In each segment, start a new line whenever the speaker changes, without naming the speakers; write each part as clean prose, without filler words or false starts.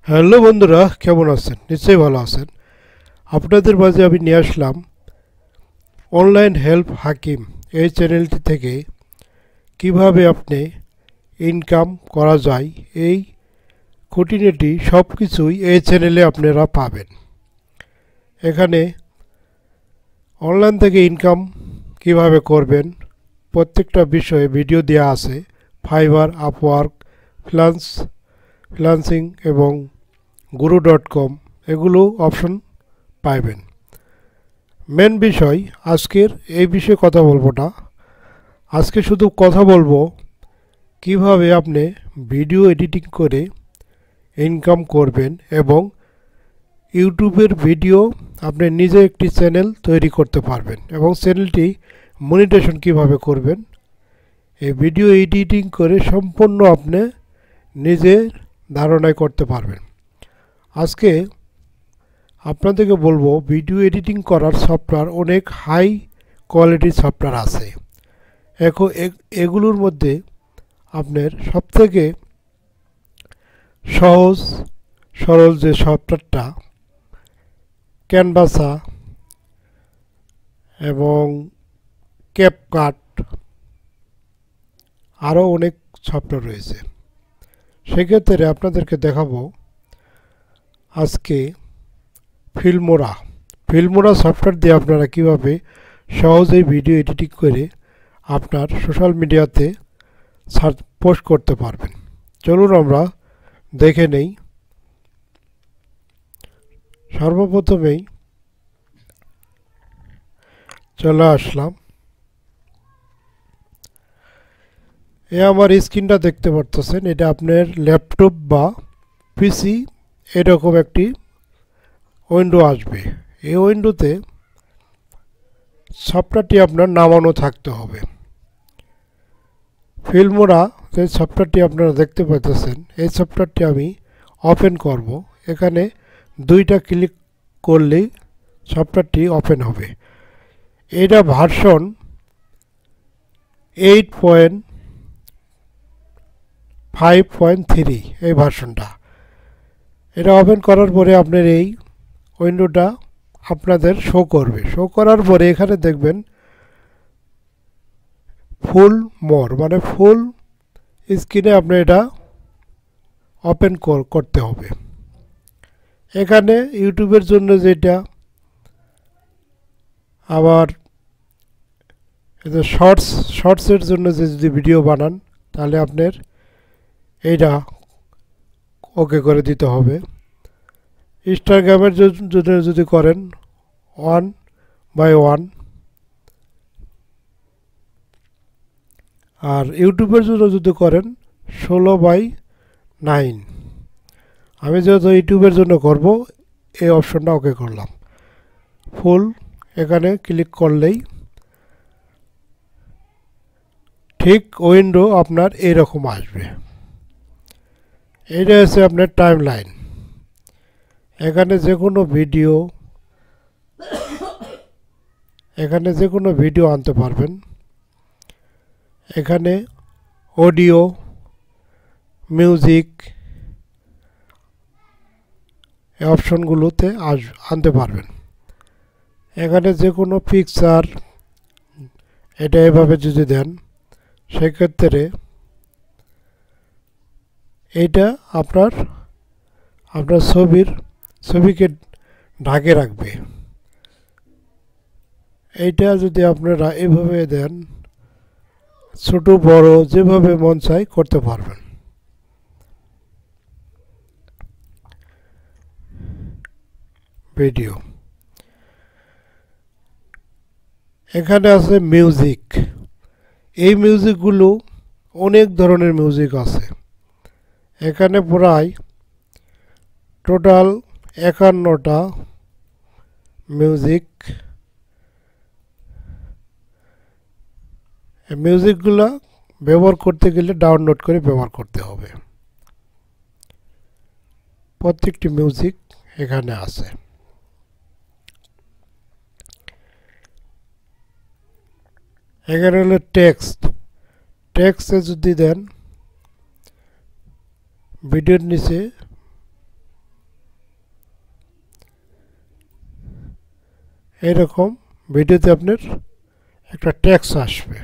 Hello বন্ধুরা, কেমন আছেন? নিশ্চয়ই ভালো আছেন। আপনাদের মাঝে আমি নিয়ে আসলাম অনলাইন হেল্প হাকিম এই চ্যানেলটি থেকে কিভাবে আপনি ইনকাম করা যায় এই খুঁটিনাটি সব কিছুই এই চ্যানেলে আপনারা পাবেন। এখানে অনলাইন থেকে ইনকাম কিভাবে করবেন প্রত্যেকটা বিষয়ে ভিডিও দেওয়া আছে। ফাইবার, আপওয়ার্ক, ফ্রিল্যান্সিং এবং guru.com এগুলো অপশন পাইবেন। মেন বিষয় আজকের এই বিষয়ে কথা বলবো না। আজকে শুধু কথা বলবো কিভাবে আপনি ভিডিও এডিটিং করে ইনকাম করবেন এবং ইউটিউবের ভিডিও আপনি নিজে একটি চ্যানেল তৈরি করতে পারবেন এবং চ্যানেলটি মনিটাইজেশন কিভাবে করবেন। এই ভিডিও এডিটিং করে সম্পূর্ণ আপনি নিজের ধারণায় করতে পারবেন। আজকে আপনাদেরকে বলবো ভিডিও এডিটিং করার সফটওয়্যার অনেক হাই কোয়ালিটির সফটওয়্যার আছে। এখন এগুলোর মধ্যে আপনার সবথেকে সহজ সরল যে সফটওয়্যারটা ক্যানভাসা এবং ক্যাপকাট, আরও অনেক সফটওয়্যার রয়েছে। সেক্ষেত্রে আপনাদেরকে দেখাবো আজকে ফিল্মোরা সফটওয়্যার দিয়ে আপনারা কিভাবে সহজেই ভিডিও এডিটিং করে আপনার সোশ্যাল মিডিয়াতে পোস্ট করতে পারবেন। চলুন আমরা দেখে নেই। সর্বপ্রথমেই চলে আসলাম। আমার স্ক্রিনটা দেখতে পারতেছেন, এটা আপনার ল্যাপটপ বা পিসি এরকম একটি উইন্ডো আসবে। এই উইন্ডোতে সফটওয়্যারটি আপনার নামানো থাকতে হবে। ফিল্মোরা যে সফটওয়্যারটি আপনারা দেখতে পাচ্ছেন, এই সফটওয়্যারটি আমি ওপেন করব। এখানে দুইটা ক্লিক করলেই সফটওয়্যারটি ওপেন হবে। এটা ভার্সন 8.5.3 এই ভার্সনটা। এটা ওপেন করার পরে আপনার এই উইন্ডোটা আপনাদের শো করবে। শো করার পরে এখানে দেখবেন ফুল মোর, মানে ফুল স্ক্রিনে আপনি এটা ওপেন করতে হবে। এখানে ইউটিউবের জন্য যেটা, আবার শর্টসের জন্য যে যদি ভিডিও বানান তাহলে আপনার এইটা ওকে করে দিতে হবে। ইনস্টাগ্রামের জন্য যদি করেন 1/1, আর ইউটিউবের জন্য যদি করেন 16/9। আমি যেহেতু ইউটিউবের জন্য করব এই অপশনটা ওকে করলাম। ফুল এখানে ক্লিক করলেই ঠিক উইন্ডো আপনার এইরকম আসবে। এটা হচ্ছে আপনার টাইম লাইন। এখানে যে কোনো ভিডিও আনতে পারবেন। এখানে অডিও, মিউজিক এই অপশনগুলোতে আনতে পারবেন। এখানে যে কোনো পিকচার এটা এভাবে যদি দেন সেক্ষেত্রে এইটা আপনার ছবিকে ঢাকে রাখবে। এইটা যদি আপনারা এভাবে দেন, ছোট বড় যেভাবে মন চাই করতে পারবেন। ভিডিও এখানে আছে মিউজিক। এই মিউজিকগুলো অনেক ধরনের মিউজিক আছে। এখানে প্রায় টোটাল 51টা মিউজিকগুলো ব্যবহার করতে গেলে ডাউনলোড করে ব্যবহার করতে হবে। প্রত্যেকটি মিউজিক এখানে আছে। এখানে হলো টেক্সটে যদি দেন ভিডিওর নিচে এরকম ভিডিওতে আপনার একটা ট্যাক্স আসবে,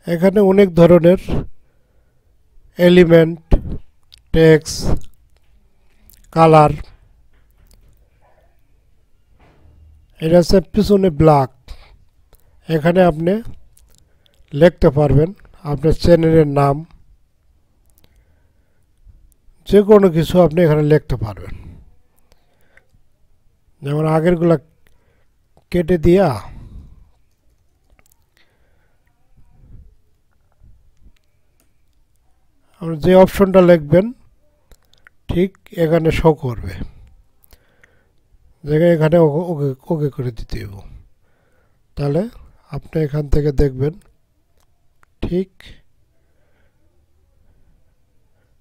এখানে অনেক ধরনের এলিমেন্ট, টেক্সট, কালার, এটা হচ্ছে পিছনে ব্ল্যাক। এখানে আপনি লিখতে পারবেন আপনার চ্যানেলের নাম, যে কোনো কিছু আপনি এখানে লিখতে পারবেন। যেমন আগেরগুলা কেটে দিয়া আপনি যে অপশনটা লিখবেন ঠিক এখানে শো করবে, এখানে ওকে করে দিতে হবে। তাহলে আপনি এখান থেকে দেখবেন ঠিক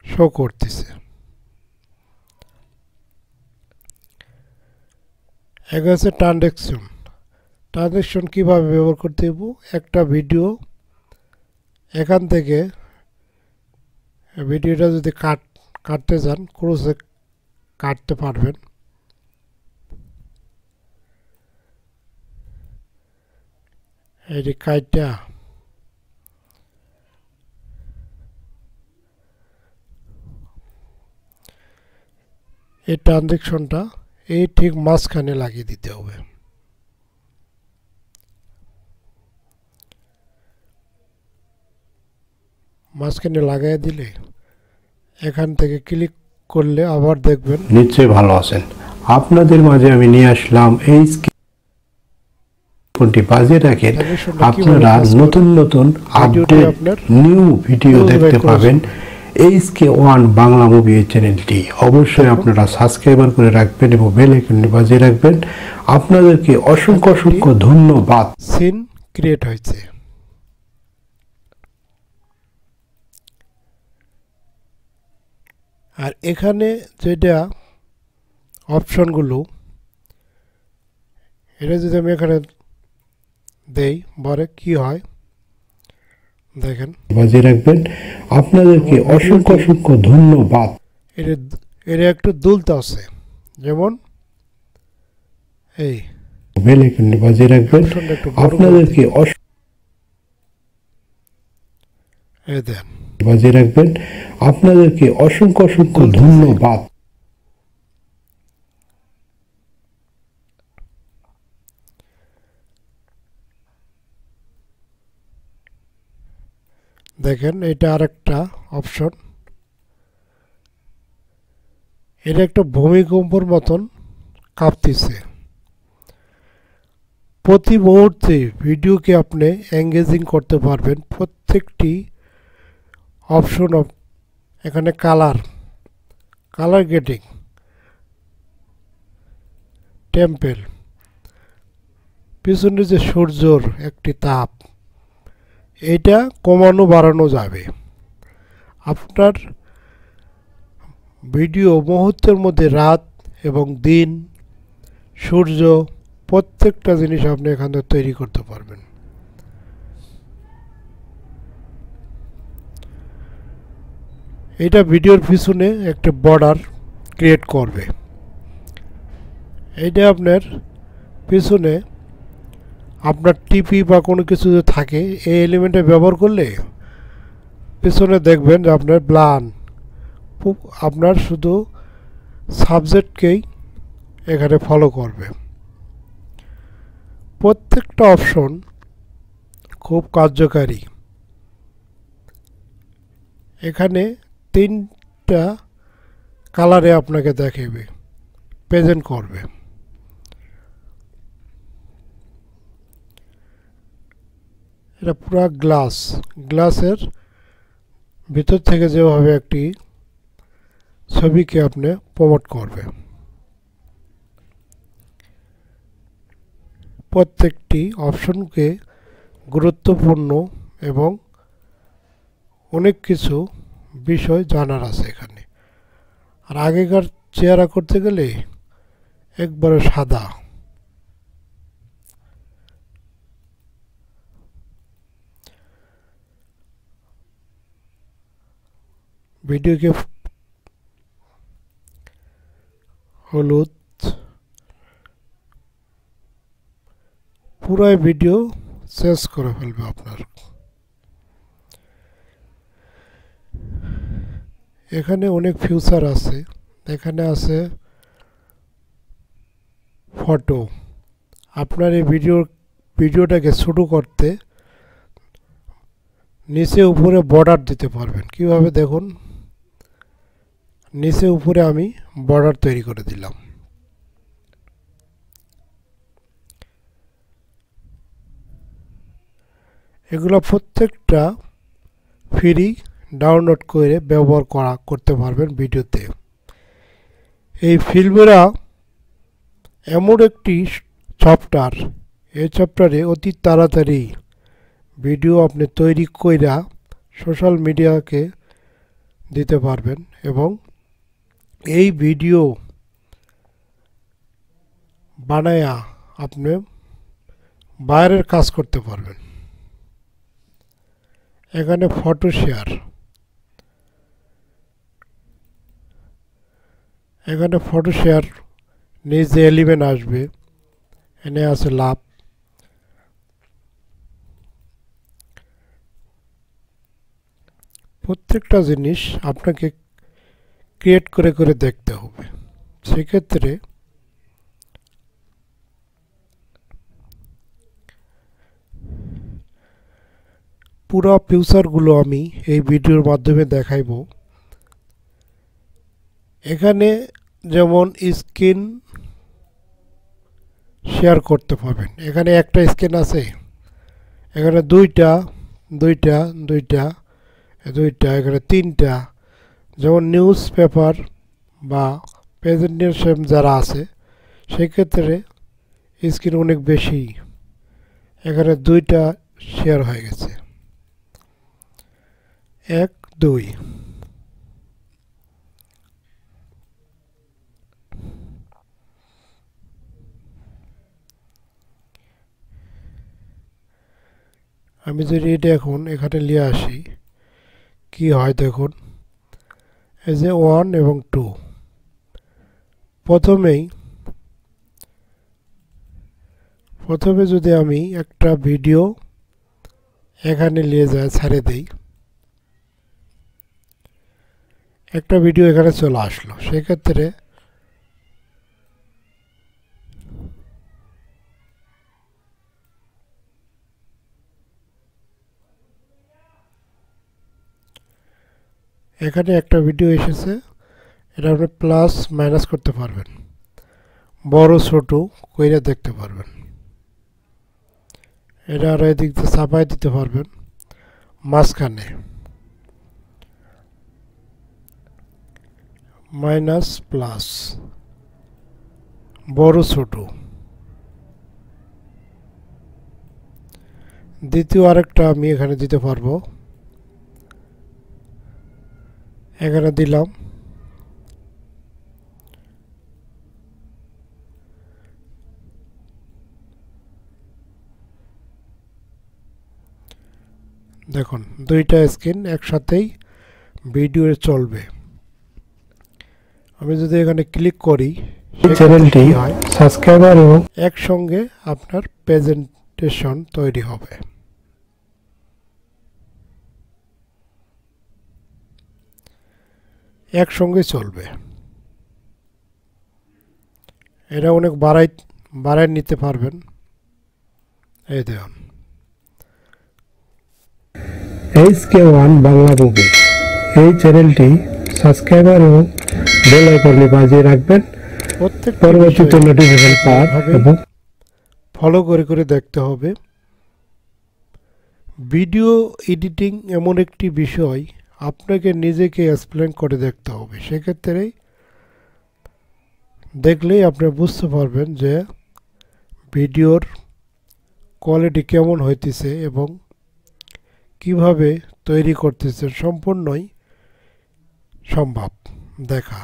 শো করতেছে। এখানে আছে ট্রানজ্যাকশন কীভাবে ব্যবহার করতে হবে। একটা ভিডিও এখান থেকে ভিডিওটা যদি কাটতে চান ক্রসে কাটতে পারবেন। এটি কাইটা এই ট্রানজ্যাকশনটা এই ঠিক মাঝখানে লাগিয়ে দিতে হবে। মাঝখানে লাগাই দিলে এখান থেকে ক্লিক করলে আবার দেখবেন।
নিশ্চয়ই ভালো আছেন। আপনাদের মাঝে আমি নিয়ে আসলাম এই কোনটি বাজিয়ে রাখেন, আপনারা নতুন নতুন আপডেট নিউ ভিডিও দেখতে পাবেন। HK1 বাংলা মুভি এই চ্যানেলটি অবশ্যই আপনারা সাবস্ক্রাইবার করে রাখবেন এবং বেল আইকনটি বাজিয়ে রাখবেন। আপনাদেরকে অসংখ্য অসংখ্য ধন্যবাদ।
সিন ক্রিয়েট হয়েছে। আর এখানে যেটা অপশনগুলো, এটা যদি আমি এখানে দেই পরে কি হয় দেখেন,
বাজিয়ে রাখবেন। আপনাদেরকে অসংখ্য অসংখ্য ধন্যবাদ।
এটা একটু দুলতে আছে, যেমন এই
বেল আইকনটি বাজিয়ে রাখবেন। আপনাদেরকে
এই দেন
বাজিয়ে রাখবেন। আপনাদেরকে অসংখ্য অসংখ্য ধন্যবাদ।
দেখেন এটা আরেকটা অপশন। এটা একটা ভূমিকম্পর মতন কাঁপতেছে। প্রতি মুহূর্তে ভিডিওকে আপনি এঙ্গেজিং করতে পারবেন। প্রত্যেকটি অপশন এখানে কালার গেটিং, টেম্পেল, পিছনে যে সূর্যর একটি তাপ, এটা কমানো বাড়ানো যাবে। আপনার ভিডিও মুহূর্তের মধ্যে রাত এবং দিন, সূর্য, প্রত্যেকটা জিনিস আপনি এখান থেকে তৈরি করতে পারবেন। এটা ভিডিওর পিছনে একটা বর্ডার ক্রিয়েট করবে। এইটা আপনার পিছনে আপনার টিপি বা কোনো কিছু যদি থাকে এই এলিমেন্টে ব্যবহার করলে পিছনে দেখবেন যে আপনার আপনার শুধু সাবজেক্টকেই এখানে ফলো করবে। প্রত্যেকটা অপশন খুব কার্যকারী। এখানে 3টা কালারে আপনাকে দেখাবে, প্রেজেন্ট করবে। এটা পুরো গ্লাসের ভিতর থেকে যেভাবে একটি ছবিকে আপনি প্রমোট করবে। প্রত্যেকটি অপশনকে গুরুত্বপূর্ণ এবং অনেক কিছু বিষয় জানার আছে এখানে। আর আগেকার চেহারা করতে গেলে একবারে সাদা। ভিডিওকে হলুদ, পুরো ভিডিও চেঞ্জ করে ফেলবে আপনার। এখানে অনেক ফিচার আছে। এখানে আছে ফটো। আপনার এই ভিডিওটাকে ছোট করতে নিচে উপরে বর্ডার দিতে পারবেন। কিভাবে দেখুন, নিচে উপরে আমি বর্ডার তৈরি করে দিলাম। এগুলো প্রত্যেকটা ফ্রি, ডাউনলোড করে ব্যবহার করতে পারবেন ভিডিওতে। এই ফিল্মোরা এমন একটি সফটওয়্যার, এই সফটওয়্যারে অতি তাড়াতাড়ি ভিডিও আপনি তৈরি কইরা সোশ্যাল মিডিয়াকে দিতে পারবেন এবং এই ভিডিও বানায়া আপনি বাইরের কাজ করতে পারবেন। এখানে ফটো শেয়ার, এখানে ফটো শেয়ার নিজে এলিমেন্ট আসবে। এখানে আছে লাভ। প্রত্যেকটা জিনিস আপনাকে ক্রিয়েট করে করে দেখতে হবে। সেক্ষেত্রে পুরো ফিচারগুলো আমি এই ভিডিওর মাধ্যমে দেখাইব। এখানে যেমন স্ক্রিন শেয়ার করতে পারবেন। এখানে একটা স্ক্রিন আছে, এখানে দুইটা, এখানে তিনটা। যেমন নিউজ পেপার বা প্রেজেন্টেশন যারা আছে সেক্ষেত্রে স্ক্রিন অনেক বেশি। এখানে দুইটা শেয়ার হয়ে গেছে, 1 2। আমি যদি এটা এখন এখানে নিয়ে আসি, কি হয় দেখুন, এই যে 1 এবং 2। প্রথমে যদি আমি একটা ভিডিও এখানে নিয়ে যাই, ছেড়ে দেই, একটা ভিডিও এখানে চলে আসলো। সেক্ষেত্রে এখানে একটা ভিডিও এসেছে, এটা আপনি প্লাস মাইনাস করতে পারবেন, বড় ছোট কইরা দেখতে পারবেন। এটা আর এদিক দিয়ে চাপাই দিতে পারবেন। মাঝখানে মাইনাস প্লাস, বড় ছোট। দ্বিতীয় আরেকটা আমি এখানে দিতে পারবো, এখানে দিলাম। দেখুন দুইটা স্ক্রিন একসাথেই ভিডিও চলবে। আমি যদি এখানে ক্লিক করি,
চ্যানেলটি সাবস্ক্রাইবার এবং
একসঙ্গে আপনার প্রেজেন্টেশন তৈরি হবে। একসঙ্গে চলবে। এটা অনেক বাড়ায় নিতে পারবেন। এই দেখুন,
HK1 বাংলা মুভি, এই চ্যানেলটি সাবস্ক্রাইবার এবং বেল আইকনটি বাজিয়ে রাখবেন পরবর্তীতে নোটিফিকেশন পাওয়ার এবং
ফলো করে করে দেখতে হবে। ভিডিও এডিটিং এমন একটি বিষয়, আপনাকে নিজেকে এক্সপ্লেন করে দেখতে হবে। সেক্ষেত্রে দেখলেই আপনি বুঝতে পারবেন যে ভিডিওর কোয়ালিটি কেমন হইতেছে এবং কিভাবে তৈরি করতেছে। সম্পূর্ণই সম্ভব দেখা।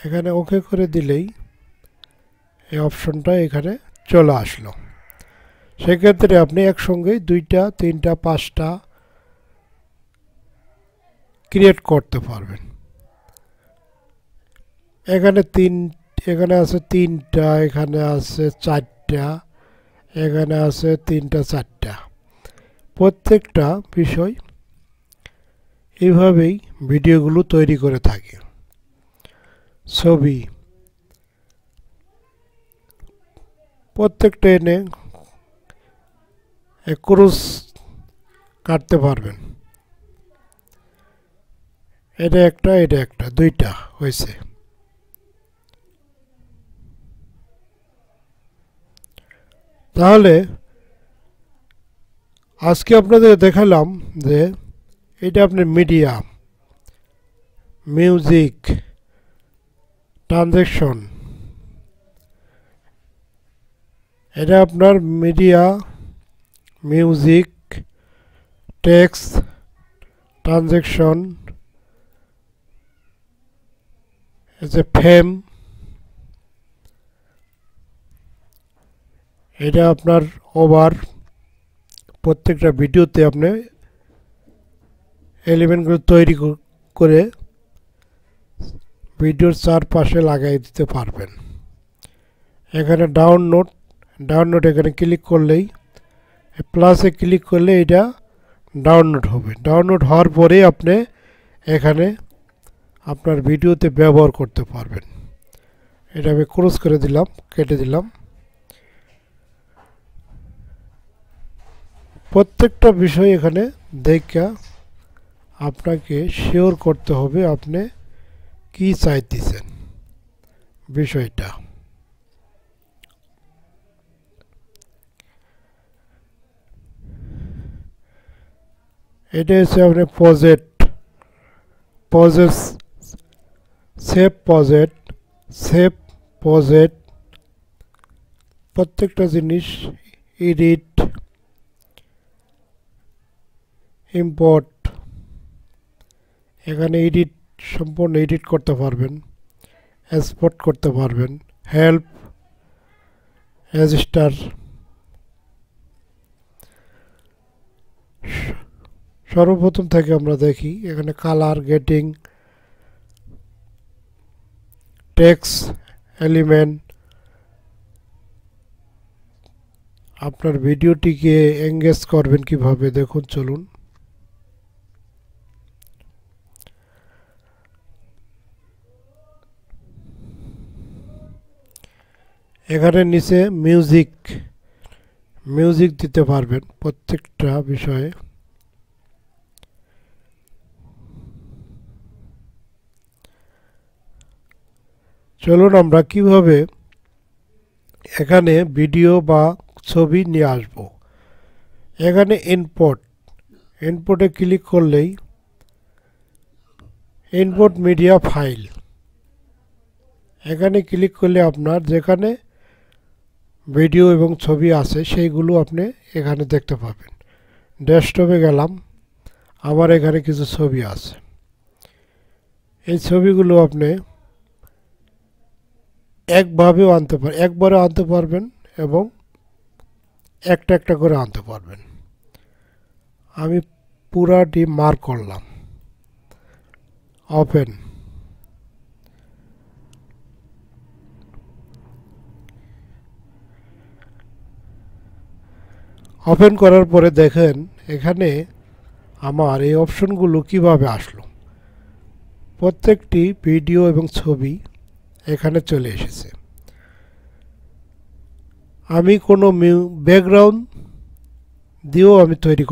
এখানে ওকে করে দিলেই এই অপশনটা এখানে চলে আসলো। সেক্ষেত্রে আপনি একসঙ্গে 2টা 3টা 5টা ক্রিয়েট করতে পারবেন। এখানে এখানে আছে 3টা, এখানে আছে 4টা, এখানে আছে 3টা 4টা। প্রত্যেকটা বিষয় এইভাবেই ভিডিওগুলো তৈরি করে থাকে। ছবি প্রত্যেকটা এনে ক্রস কাটতে পারবেন। এটা একটা 2টা হয়েছে। তাহলে আজকে আপনাদের দেখালাম যে এটা আপনার মিডিয়া, মিউজিক, ট্রানজ্যাকশন। এটা আপনার media, music, text, transaction, frame. এটা আপনার ওভার প্রত্যেকটা ভিডিওতে আপনি এলিমেন্টগুলো তৈরি করে ভিডিওর চারপাশে লাগাই দিতে পারবেন। এখানে ডাউনলোড এখানে ক্লিক করলেই, প্লাসে ক্লিক করলে এটা ডাউনলোড হবে। ডাউনলোড হওয়ার পরে আপনি এখানে আপনার ভিডিওতে ব্যবহার করতে পারবেন। এটা আমি ক্রস করে দিলাম, কেটে দিলাম। প্রত্যেকটা বিষয় এখানে দেখা আপনাকে শিওর করতে হবে আপনি কি চাইতেছেন বিষয়টা। এটা হচ্ছে আপনার প্রজেক্ট, সেভ প্রজেক্ট। প্রত্যেকটা জিনিস এডিট, ইম্পোর্ট। এখানে সম্পূর্ণ এডিট করতে পারবেন, এক্সপোর্ট করতে পারবেন, হেল্প, রেজিস্টার। সর্বপ্রথম থেকে আমরা দেখি এখানে কালার গেটিং, টেক্সট এলিমেন্ট। আপনার ভিডিওটিকে এঙ্গেজ করবেন কিভাবে দেখুন, চলুন। এখানে নিচে মিউজিক দিতে পারবেন প্রত্যেকটা বিষয়ে। চলুন আমরা কিভাবে এখানে ভিডিও বা ছবি নিয়ে আসব। এখানে ইনপুটে ক্লিক করলেই ইনপুট মিডিয়া ফাইল। এখানে ক্লিক করলে আপনার যেখানে ভিডিও এবং ছবি আছে সেইগুলো আপনি এখানে দেখতে পাবেন। ডেস্কটপে গেলাম, আবার এখানে কিছু ছবি আছে। এই ছবিগুলো আপনি একবারেও আনতে পারবেন এবং একটা করে আনতে পারবেন। আমি পুরাটি মার্ক করলাম, ওপেন। ওপেন করার পরে দেখেন এখানে আমার এই অপশনগুলো কিভাবে আসলো। প্রত্যেকটি ভিডিও এবং ছবি এখানে চলে এসেছে। আমি কোনো ব্যাকগ্রাউন্ড দিয়েও আমি তৈরি